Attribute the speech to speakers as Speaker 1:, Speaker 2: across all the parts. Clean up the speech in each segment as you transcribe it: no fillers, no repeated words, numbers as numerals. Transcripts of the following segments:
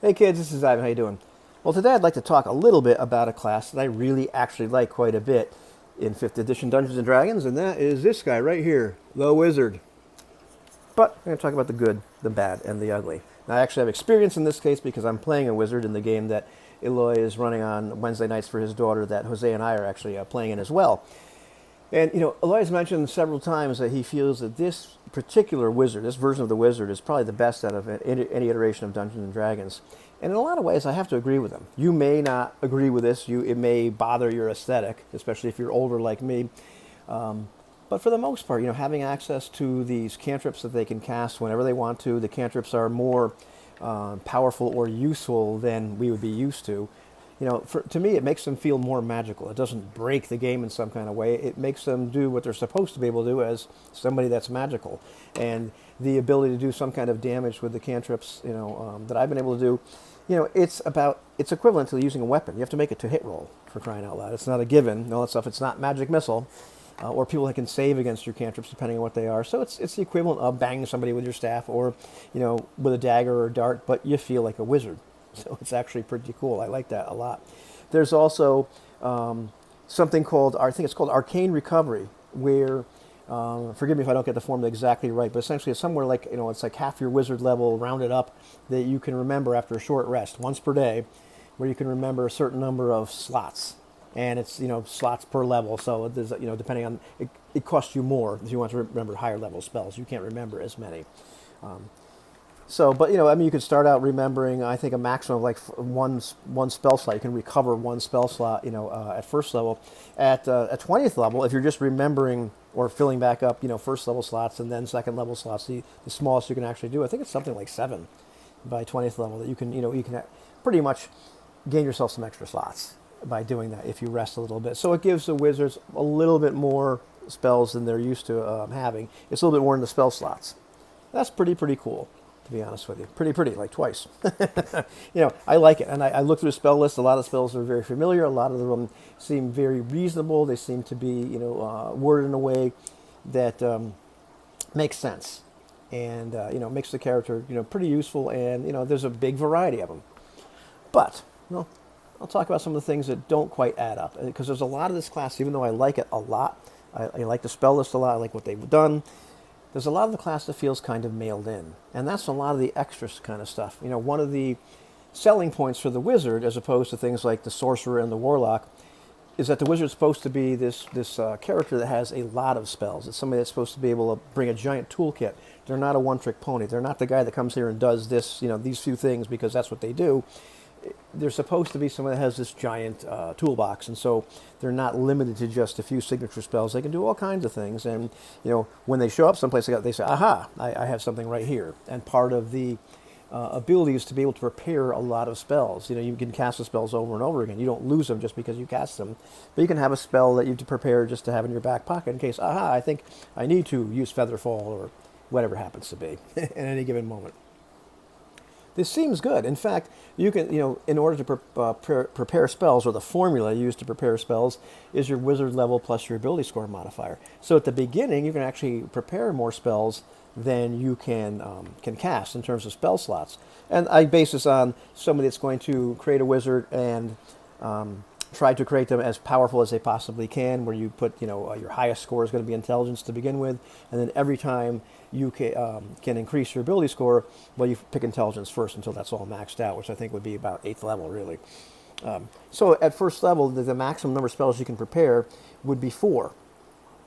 Speaker 1: Hey kids, this is Ivan. How you doing? Well, today I'd like to talk a little bit about a class that I really actually like quite a bit in 5th edition Dungeons and Dragons, and that is this guy right here, the Wizard. But I'm going to talk about the good, the bad, and the ugly. Now, I actually have experience in this case because I'm playing a wizard in the game that Eloy is running on Wednesday nights for his daughter that Jose and I are actually playing in as well. And, Eloy has mentioned several times that he feels that this particular wizard, this version of the wizard, is probably the best out of any iteration of Dungeons and Dragons. And in a lot of ways, I have to agree with him. You may not agree with this. It may bother your aesthetic, especially if you're older like me. But for the most part, having access to these cantrips that they can cast whenever they want to, the cantrips are more powerful or useful than we would be used to. To me, it makes them feel more magical. It doesn't break the game in some kind of way. It makes them do what they're supposed to be able to do as somebody that's magical. And the ability to do some kind of damage with the cantrips, that I've been able to do, it's equivalent to using a weapon. You have to make it to hit roll, for crying out loud. It's not a given, and all that stuff. It's not magic missile. Or people that can save against your cantrips, depending on what they are. So it's the equivalent of banging somebody with your staff or, with a dagger or a dart, but you feel like a wizard. So it's actually pretty cool. I like that a lot. There's also something called, I think it's called Arcane Recovery, where, forgive me if I don't get the formula exactly right, but essentially it's somewhere like, it's like half your wizard level rounded up that you can remember after a short rest, once per day, where you can remember a certain number of slots. And it's, slots per level. So there's, depending on, it costs you more if you want to remember higher level spells. You can't remember as many. But you could start out remembering, I think, a maximum of like one spell slot. You can recover one spell slot, at first level. At 20th level, if you're just remembering or filling back up, first level slots and then second level slots, the smallest you can actually do, I think it's something like 7 by 20th level that you can pretty much gain yourself some extra slots by doing that if you rest a little bit. So it gives the wizards a little bit more spells than they're used to having. It's a little bit more in the spell slots. That's pretty cool, to be honest with you. Pretty, like twice. I like it. And I look through the spell list. A lot of spells are very familiar. A lot of them seem very reasonable. They seem to be, worded in a way that makes sense and, makes the character, pretty useful. And, there's a big variety of them. But, I'll talk about some of the things that don't quite add up. Because there's a lot of this class, even though I like it a lot, I like the spell list a lot, I like what they've done, there's a lot of the class that feels kind of mailed in. And that's a lot of the extra kind of stuff. One of the selling points for the wizard, as opposed to things like the sorcerer and the warlock, is that the wizard's supposed to be this character that has a lot of spells. It's somebody that's supposed to be able to bring a giant toolkit. They're not a one-trick pony. They're not the guy that comes here and does this, these few things because that's what they do. They're supposed to be someone that has this giant toolbox, and so they're not limited to just a few signature spells. They can do all kinds of things, and when they show up someplace, they say, "Aha! I have something right here." And part of the ability is to be able to prepare a lot of spells. You can cast the spells over and over again. You don't lose them just because you cast them, but you can have a spell that you've prepared just to have in your back pocket in case, "Aha! I think I need to use Featherfall," or whatever happens to be at any given moment. This seems good. In fact, you can, in order to prepare spells, or the formula used to prepare spells, is your wizard level plus your ability score modifier. So at the beginning, you can actually prepare more spells than you can cast in terms of spell slots. And I base this on somebody that's going to create a wizard and try to create them as powerful as they possibly can, where you put, your highest score is going to be intelligence to begin with, and then every time you can increase your ability score, well, you pick intelligence first until that's all maxed out, which I think would be about 8th level, really. So at first level, the maximum number of spells you can prepare would be 4,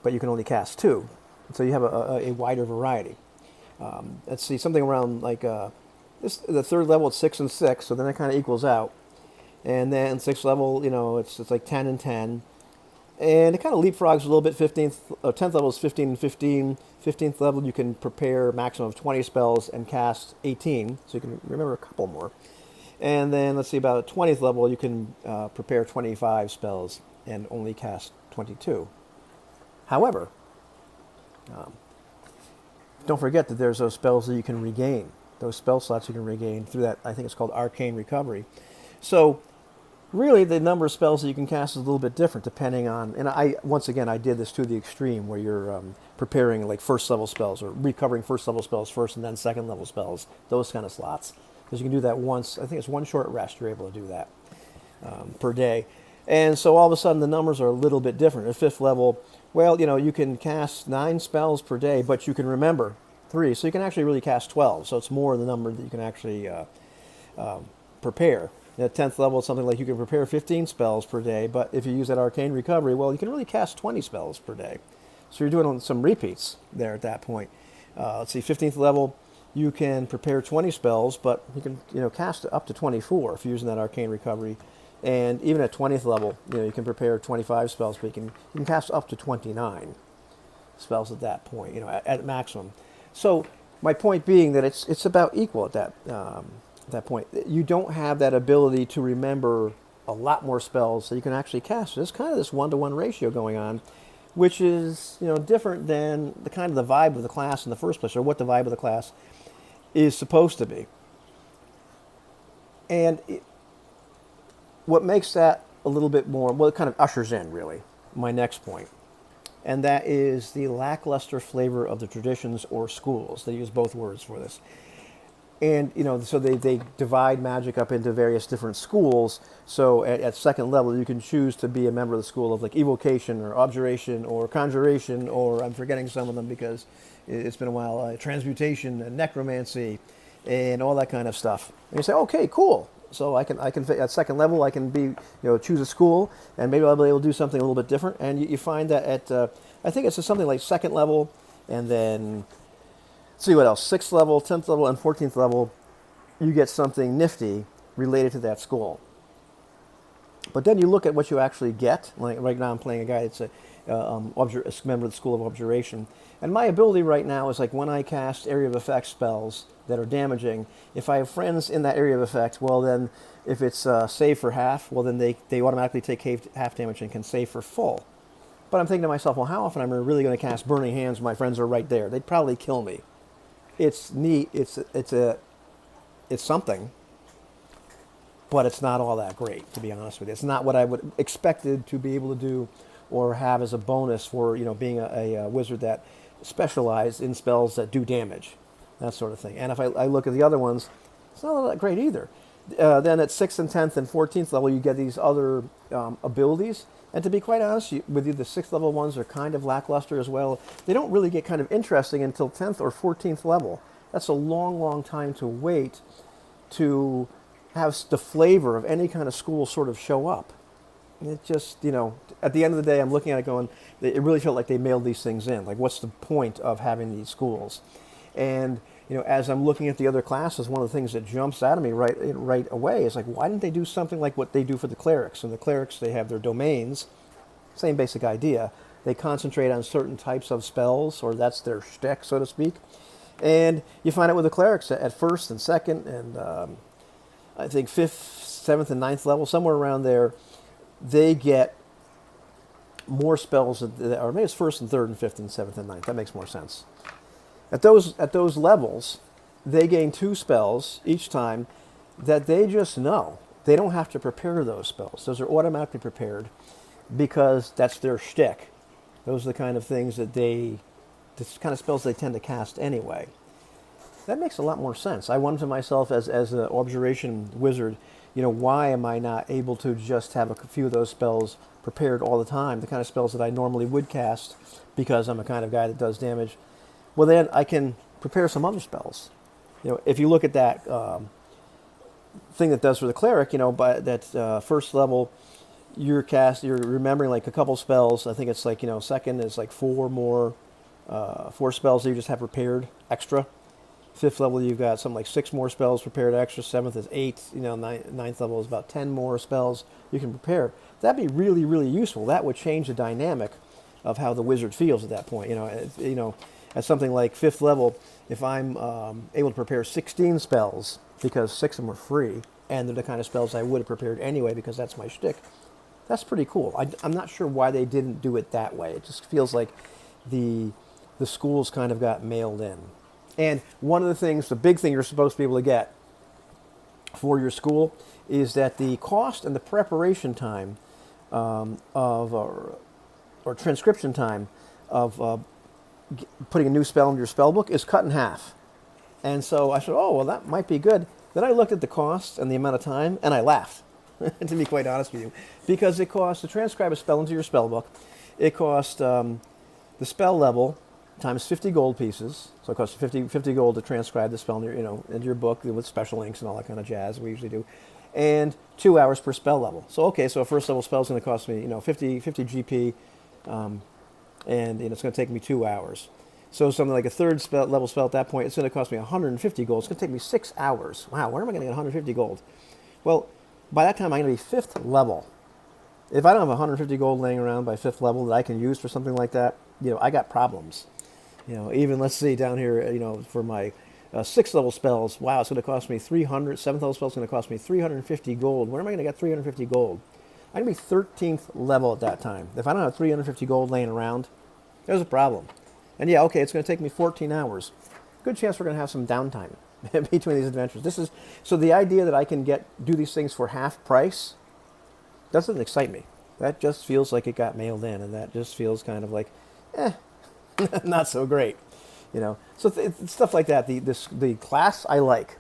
Speaker 1: but you can only cast 2. So you have a wider variety. Let's see, something around like the 3rd level, it's 6 and 6, so then it kind of equals out. And then 6th level, it's like 10 and 10. And it kind of leapfrogs a little bit. 10th level is 15 and 15. 15th level, you can prepare a maximum of 20 spells and cast 18. So you can remember a couple more. And then, let's see, about 20th level, you can prepare 25 spells and only cast 22. However, don't forget that there's those spells that you can regain. Those spell slots you can regain through that, I think it's called Arcane Recovery. So really, the number of spells that you can cast is a little bit different depending on, and once again, I did this to the extreme where you're preparing like first level spells or recovering first level spells first and then second level spells, those kind of slots. because you can do that once. I think it's one short rest. You're able to do that per day. And so all of a sudden the numbers are a little bit different. At 5th level, well, you can cast 9 spells per day, but you can remember 3. So you can actually really cast 12. So it's more the number that you can actually prepare. At 10th level, it's something like you can prepare 15 spells per day, but if you use that Arcane Recovery, well, you can really cast 20 spells per day. So you're doing some repeats there at that point. Let's see, 15th level, you can prepare 20 spells, but you can cast up to 24 if you're using that Arcane Recovery. And even at 20th level, you can prepare 25 spells, but you can cast up to 29 spells at that point, at maximum. So my point being that it's about equal at that point. You don't have that ability to remember a lot more spells that you can actually cast. There's kind of this 1-to-1 ratio going on, which is different than the kind of the vibe of the class in the first place, or what the vibe of the class is supposed to be. And what makes that a little bit more, well, it kind of ushers in, really, my next point. And that is the lackluster flavor of the traditions or schools. They use both words for this. And, so they divide magic up into various different schools. So at second level, you can choose to be a member of the school of like evocation or abjuration or conjuration, or I'm forgetting some of them because it's been a while, transmutation and necromancy and all that kind of stuff. And you say, okay, cool. So I can at second level, I can be, choose a school, and maybe I'll be able to do something a little bit different. And you find that at, I think it's something like second level, and then, let's see what else, 6th level, 10th level, and 14th level, you get something nifty related to that school. But then you look at what you actually get. Like right now I'm playing a guy that's a member of the School of Abjuration. And my ability right now is like when I cast area of effect spells that are damaging, if I have friends in that area of effect, well then, if it's save for half, well then they automatically take half damage and can save for full. But I'm thinking to myself, well, how often am I really going to cast Burning Hands when my friends are right there? They'd probably kill me. It's neat, it's something, but it's not all that great, to be honest with you. It's not what I would expected to be able to do or have as a bonus for being a wizard that specialized in spells that do damage, that sort of thing. And if I look at the other ones, it's not all that great either. Then at 6th and 10th and 14th level, you get these other abilities. And to be quite honest with you, the 6th level ones are kind of lackluster as well. They don't really get kind of interesting until 10th or 14th level. That's a long, long time to wait to have the flavor of any kind of school sort of show up. It just, at the end of the day, I'm looking at it going, it really felt like they mailed these things in. Like, what's the point of having these schools? And, as I'm looking at the other classes, one of the things that jumps out of me right away is like, why didn't they do something like what they do for the clerics? And the clerics, they have their domains, same basic idea. They concentrate on certain types of spells, or that's their shtick, so to speak. And you find out with the clerics at 1st and 2nd and I think 5th, 7th, and 9th level, somewhere around there, they get more spells, or maybe it's 1st and 3rd and 5th and 7th and 9th. That makes more sense. At those levels, they gain 2 spells each time that they just know. They don't have to prepare those spells. Those are automatically prepared because that's their shtick. Those are the kind of things this kind of spells they tend to cast anyway. That makes a lot more sense. I wonder to myself as an abjuration wizard, why am I not able to just have a few of those spells prepared all the time, the kind of spells that I normally would cast because I'm a kind of guy that does damage. Well, then I can prepare some other spells. If you look at that thing that does for the cleric, by that 1st level, you're remembering like a couple spells. I think it's like, 2nd is like 4 spells that you just have prepared extra. 5th level, you've got something like 6 more spells prepared extra. 7th is 8. 9th level is about 10 more spells you can prepare. That'd be really, really useful. That would change the dynamic of how the wizard feels at that point. At something like 5th level, if I'm able to prepare 16 spells because 6 of them are free, and they're the kind of spells I would have prepared anyway because that's my shtick, that's pretty cool. I'm not sure why they didn't do it that way. It just feels like the schools kind of got mailed in. And one of the things, the big thing you're supposed to be able to get for your school is that the cost and the preparation time or transcription time of putting a new spell into your spell book is cut in half. And so I said, oh, well, that might be good. Then I looked at the cost and the amount of time, and I laughed, to be quite honest with you, because it costs to transcribe a spell into your spell book. It costs the spell level times 50 gold pieces. So it costs 50 gold to transcribe the spell into into your book with special inks and all that kind of jazz we usually do. And 2 hours per spell level. So okay, so a first level spell is going to cost me 50 GP, and it's going to take me 2 hours. So something like a third level spell at that point, it's going to cost me 150 gold. It's going to take me 6 hours. Wow, where am I going to get 150 gold? Well, by that time I'm going to be 5th level. If I don't have 150 gold laying around by 5th level that I can use for something like that, I got problems. Even let's see down here, for my 6th level spells, wow, it's going to cost me 300. 7th level spells going to cost me 350 gold. Where am I going to get 350 gold? I'm going to be 13th level at that time. If I don't have 350 gold laying around, there's a problem. And yeah, okay, it's going to take me 14 hours. Good chance we're going to have some downtime between these adventures. So the idea that I can do these things for half price doesn't excite me. That just feels like it got mailed in, and that just feels kind of like, not so great. So stuff like that. The class I like.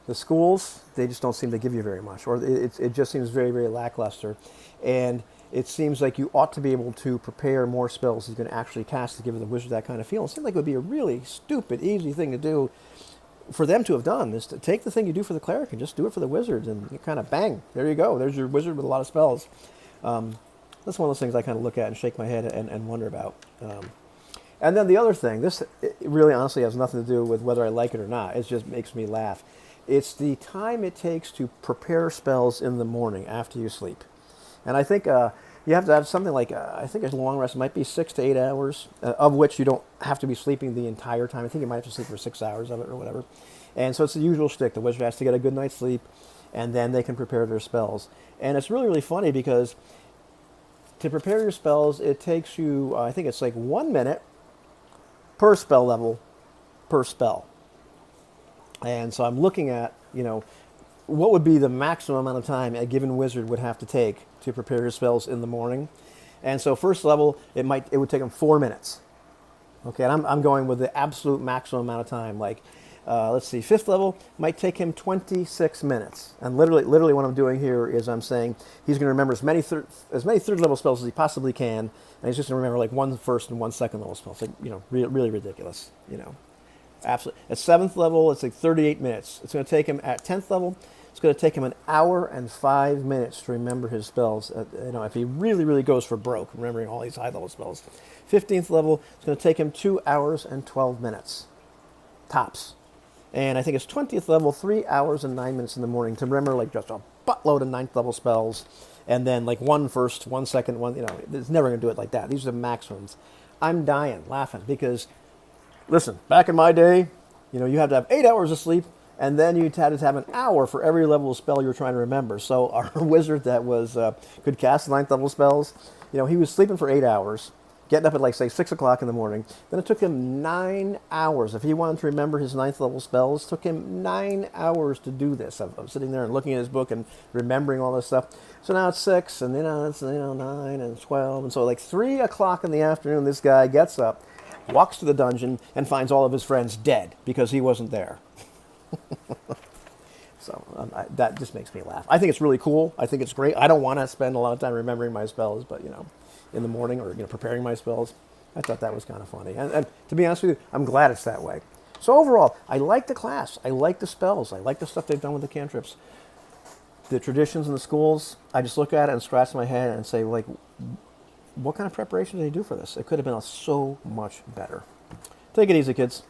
Speaker 1: The schools, they just don't seem to give you very much, or it just seems very, very lackluster. And it seems like you ought to be able to prepare more spells you can actually cast to give the wizard that kind of feel. It seems like it would be a really stupid, easy thing to do for them to have done, is to take the thing you do for the cleric and just do it for the wizard, and you kind of bang, there you go. There's your wizard with a lot of spells. That's one of those things I kind of look at and shake my head and wonder about. And then the other thing, it really honestly has nothing to do with whether I like it or not. It just makes me laugh. It's the time it takes to prepare spells in the morning after you sleep. And I think you have to have something like, I think a long rest might be 6 to 8 hours, of which you don't have to be sleeping the entire time. I think you might have to sleep for 6 hours of it or whatever. And so it's the usual shtick. The wizard has to get a good night's sleep, and then they can prepare their spells. And it's really, really funny because to prepare your spells, it takes you, I think it's like 1 minute per spell level per spell. And so I'm looking at, what would be the maximum amount of time a given wizard would have to take to prepare his spells in the morning. And so first level, it would take him 4 minutes. Okay, and I'm going with the absolute maximum amount of time. Like, let's see, 5th level might take him 26 minutes. And literally what I'm doing here is I'm saying he's going to remember as many third level spells as he possibly can, and he's just going to remember like 1 first and 1 second level spells. Like, really ridiculous, Absolutely. At 7th level, it's like 38 minutes. It's going to take him at 10th level. It's going to take him 1 hour and 5 minutes to remember his spells. If he really, really goes for broke, remembering all these high-level spells. 15th level, it's going to take him 2 hours and 12 minutes, tops. And I think it's 20th level, 3 hours and 9 minutes in the morning to remember like just a buttload of 9th level spells, and then like 1 first, 1 second, it's never going to do it like that. These are the maximums. I'm dying, laughing, because, listen, back in my day, you had to have 8 hours of sleep, and then you had to have 1 hour for every level of spell you were trying to remember. So our wizard that could cast 9th level spells, he was sleeping for 8 hours, getting up at like, say, 6 o'clock in the morning. Then it took him 9 hours. If he wanted to remember his 9th level spells, it took him 9 hours to do this. I'm sitting there and looking at his book and remembering all this stuff. So now it's 6, and it's 9 and 12. And so like 3 o'clock in the afternoon, this guy gets up, walks to the dungeon, and finds all of his friends dead because he wasn't there. So that just makes me laugh. I think it's really cool. I think it's great. I don't want to spend a lot of time remembering my spells, but in the morning or preparing my spells, I thought that was kind of funny. And to be honest with you, I'm glad it's that way. So overall, I like the class. I like the spells. I like the stuff they've done with the cantrips. The traditions in the schools, I just look at it and scratch my head and say, like, what kind of preparation did they do for this? It could have been so much better. Take it easy, kids.